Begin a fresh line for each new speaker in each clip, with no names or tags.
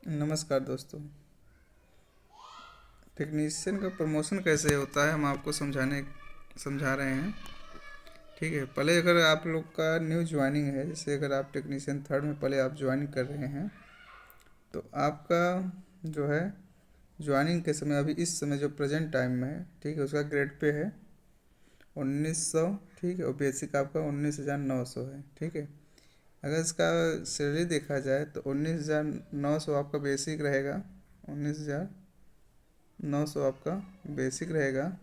नमस्कार दोस्तों। टेक्नीशियन का प्रमोशन कैसे होता है हम आपको समझा रहे हैं। ठीक है, पहले अगर आप लोग का न्यू ज्वाइनिंग है, जैसे अगर आप टेक्नीशियन थर्ड में पहले आप ज्वाइनिंग कर रहे हैं, तो आपका जो है ज्वाइनिंग के समय अभी इस समय जो प्रेजेंट टाइम में है, ठीक है, उसका ग्रेड पे है 1900। ठीक है, और बेसिक आपका 19,900 है। ठीक है, अगर इसका सैलरी देखा जाए तो 19,900 आपका बेसिक रहेगा। 19,900 आपका बेसिक रहेगा।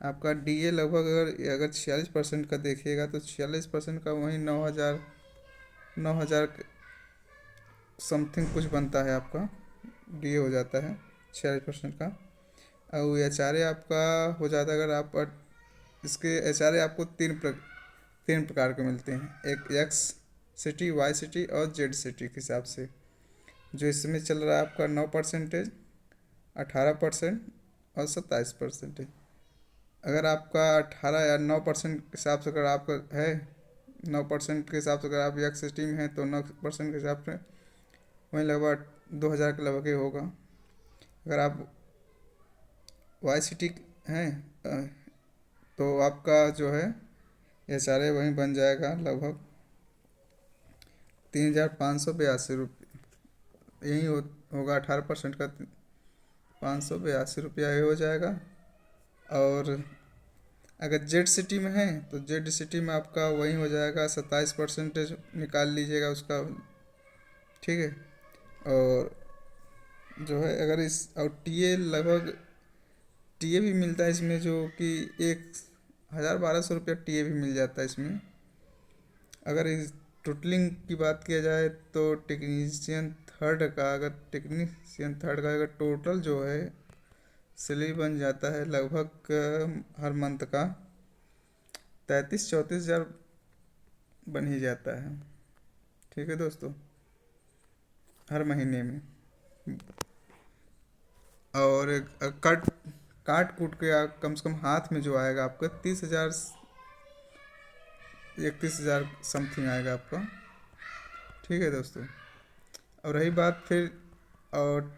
आपका डीए लगभग अगर 46% का देखिएगा तो 46% का वही 9,000 समथिंग कुछ बनता है आपका। डीए हो जाता है 46% का। और एच आर ए आपका हो जाता है, अगर आप इसके एच आर ए आपको तीन प्रकार के मिलते हैं। एक एक्स सिटी, वाई सिटी और जेड सिटी के हिसाब से। जो इसमें चल रहा है आपका 9%, 18% और 27%। अगर आपका 18 या 9% के हिसाब से अगर आपका है, 9% के हिसाब से अगर आप एक सिटी में हैं तो 9% के हिसाब से वहीं लगभग 2,000 के लगभग ही होगा। अगर आप वाई सिटी हैं तो आपका जो है एच आर ए वहीं बन जाएगा लगभग 3,582 रुपये। यही होगा 18% का 582 रुपया ही हो जाएगा। और अगर जेड सिटी में है तो जेड सिटी में आपका वही हो जाएगा 27% निकाल लीजिएगा उसका। ठीक है, और जो है अगर इस और टीए लगभग टीए भी मिलता है इसमें, जो कि 1,000-1,200 रुपया टीए भी मिल जाता है इसमें। अगर इस टोटलिंग की बात किया जाए तो टेक्नीशियन थर्ड का अगर टोटल जो है सैलरी बन जाता है लगभग हर मंथ का 33-34 हज़ार बन ही जाता है। ठीक है दोस्तों, हर महीने में। और कट काट कूट के कम से कम हाथ में जो आएगा आपका 30,000, 31,000 समथिंग आएगा आपका। ठीक है दोस्तों, और रही बात फिर और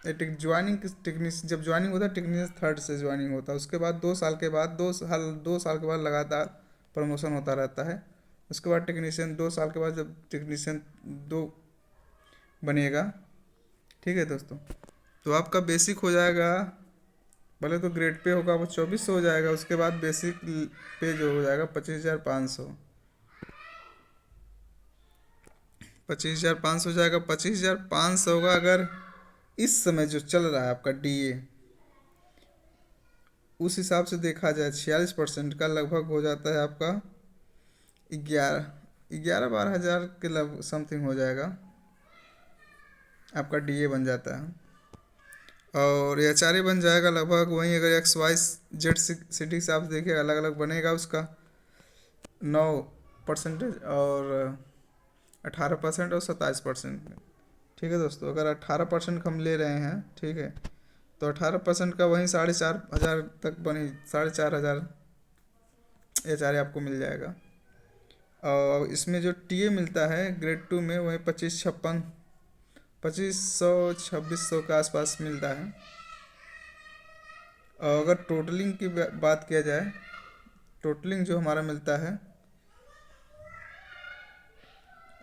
ज्वाइनिंग टेक्नीस जब ज्वाइनिंग होता है टेक्नीशियन थर्ड से ज्वाइनिंग होता है, उसके बाद 2 साल के बाद लगातार प्रमोशन होता रहता है। उसके बाद टेक्नीशियन 2 साल के बाद जब टेक्नीशियन 2 बनेगा, ठीक है दोस्तों, तो आपका बेसिक हो जाएगा। पहले तो ग्रेड पे होगा वो 2,400 हो जाएगा। उसके बाद बेसिक पे जो हो जाएगा 25,500। 25,500 हो जाएगा। 25,500 होगा अगर इस समय जो चल रहा है आपका डीए, उस हिसाब से देखा जाए 46% का लगभग हो जाता है आपका 11-12 हज़ार के लग समथिंग हो जाएगा। आपका डीए बन जाता है। और एच आर ए बन जाएगा लगभग वहीं, अगर एक्स वाई जेड सिटी के हिसाब से देखिए अलग अलग बनेगा उसका 9% और 18% और 27%। ठीक है दोस्तों, अगर 18% हम ले रहे हैं, ठीक है, तो 18% का वहीं 4,500 तक बनी 4,500 एच आर ए आपको मिल जाएगा। और इसमें जो टी ए मिलता है ग्रेड 2 में वहीं 25,600 के आसपास मिलता है। और अगर टोटलिंग की बात किया जाए, टोटलिंग जो हमारा मिलता है,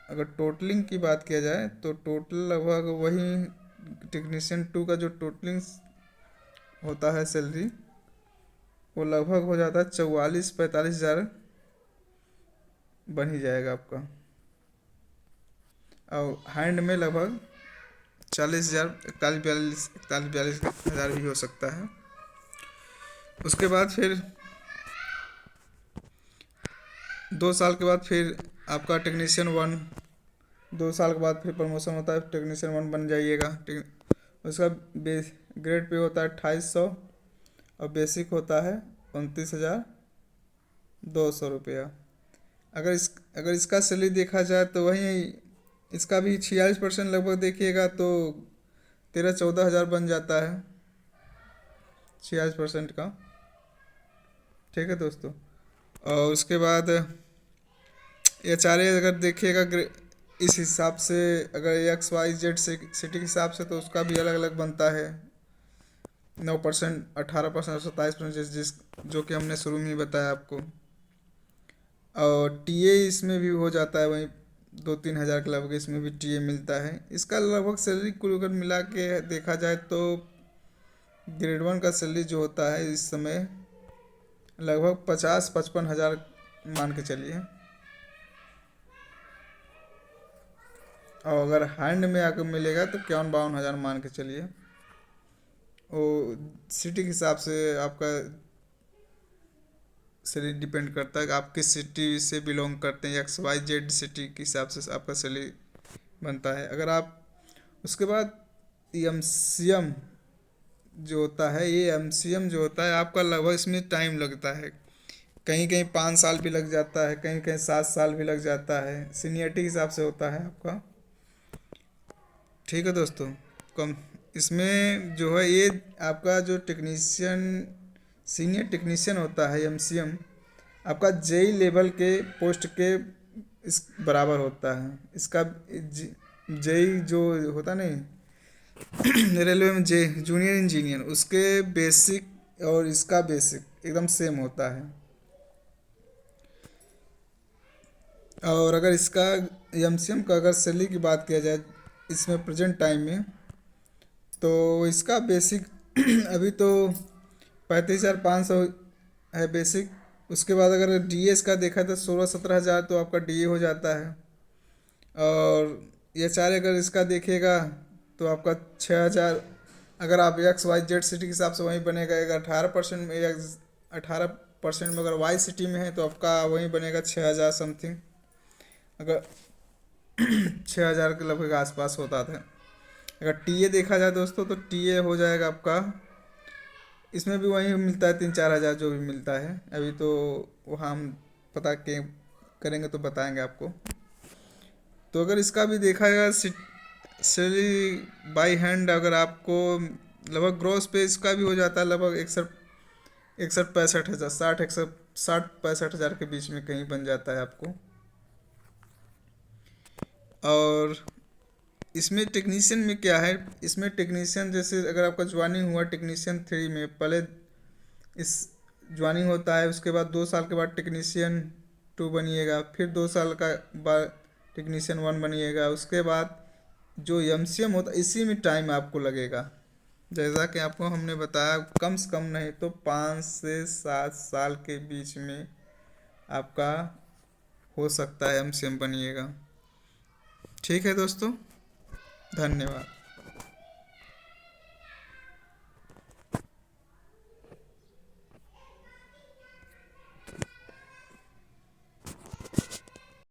अगर टोटलिंग की बात किया जाए तो टोटल लगभग वही टेक्नीशियन 2 का जो टोटलिंग होता है सैलरी, वो लगभग हो जाता है 44-45 हज़ार बन ही जाएगा आपका। और हैंड में लगभग 40,000, 41-42 भी हो सकता है। उसके बाद फिर 2 साल के बाद फिर आपका टेक्नीशियन 1, 2 साल के बाद फिर प्रमोशन होता है, टेक्नीशियन 1 बन जाइएगा। उसका ग्रेड पे होता है 2,800 और बेसिक होता है 29,200 रुपया। अगर इसका सैलरी देखा जाए तो वहीं इसका भी 46% लगभग देखिएगा तो 13-14 हज़ार बन जाता है 46% का। ठीक है दोस्तों, और उसके बाद एच आर ए अगर देखिएगा इस हिसाब से अगर एक्स वाई जेड सिटी के हिसाब से तो उसका भी अलग अलग बनता है। 9%, 18%, 27%, जिस जिस जो कि हमने शुरू में ही बताया आपको। और टीए इसमें भी हो जाता है, वहीं 2-3 हज़ार के लगभग इसमें भी टीए मिलता है। इसका लगभग सैलरी कुल अगर मिला के देखा जाए तो ग्रेड 1 का सैलरी जो होता है इस समय लगभग 50-55 हज़ार मान के चलिए। और अगर हैंड में आकर मिलेगा तो 51-52 हज़ार मान के चलिए। वो सिटी के हिसाब से आपका सैलरी डिपेंड करता है कि आप किस सिटी से बिलोंग करते हैं। एक्स वाई जेड सिटी के हिसाब से आपका सैलरी बनता है। अगर आप उसके बाद एमसीएम जो होता है, ये एमसीएम जो होता है आपका लगभग इसमें टाइम लगता है। कहीं कहीं 5 साल भी लग जाता है, कहीं कहीं 7 साल भी लग जाता है। सीनियरिटी के हिसाब से होता है आपका। ठीक है दोस्तों, कम इसमें जो है ये आपका जो टेक्नीशियन सीनियर टेक्नीशियन होता है एमसीएम आपका जेई लेवल के पोस्ट के इस बराबर होता है। इसका जेई जो होता नहीं रेलवे में जे जूनियर इंजीनियर, उसके बेसिक और इसका बेसिक एकदम सेम होता है। और अगर इसका एमसीएम का अगर सैलरी की बात किया जाए इसमें प्रेजेंट टाइम में, तो इसका बेसिक अभी तो 35,500 है बेसिक। उसके बाद अगर डीएस का देखा तो 16-17 हज़ार तो आपका डीए हो जाता है। और एचआर अगर इसका देखिएगा तो आपका 6 हज़ार। अगर आप एक्स वाई जेड सिटी के हिसाब से वहीं बनेगा। अगर 18% में या 18% में अगर वाई सिटी में है तो आपका वहीं बनेगा 6 हज़ार समथिंग। अगर 6 हज़ार के लगभग आसपास होता था। अगर टीए देखा जाए दोस्तों तो टीए हो जाएगा आपका, इसमें भी वही मिलता है 3-4 हज़ार जो भी मिलता है। अभी तो वहाँ हम पता के करेंगे तो बताएंगे आपको। तो अगर इसका भी देखा जाए सैलरी बाई हैंड अगर आपको लगभग ग्रोस पे इसका भी हो जाता है लगभग 61-65 हज़ार, 60-65 हज़ार के बीच में कहीं बन जाता है आपको। और इसमें टेक्नीशियन में क्या है, इसमें टेक्नीशियन जैसे अगर आपका ज्वाइनिंग हुआ टेक्नीशियन 3 में, पहले इस ज्वाइनिंग होता है, उसके बाद 2 साल के बाद टेक्नीशियन 2 बनिएगा, फिर 2 साल का बाद टेक्नीशियन 1 बनिएगा। उसके बाद जो एमसीएम होता है इसी में टाइम आपको लगेगा। जैसा कि आपको हमने बताया कम से कम नहीं तो 5 से 7 साल के बीच में आपका हो सकता है एमसीएम बनिएगा। ठीक है दोस्तों, धन्यवाद।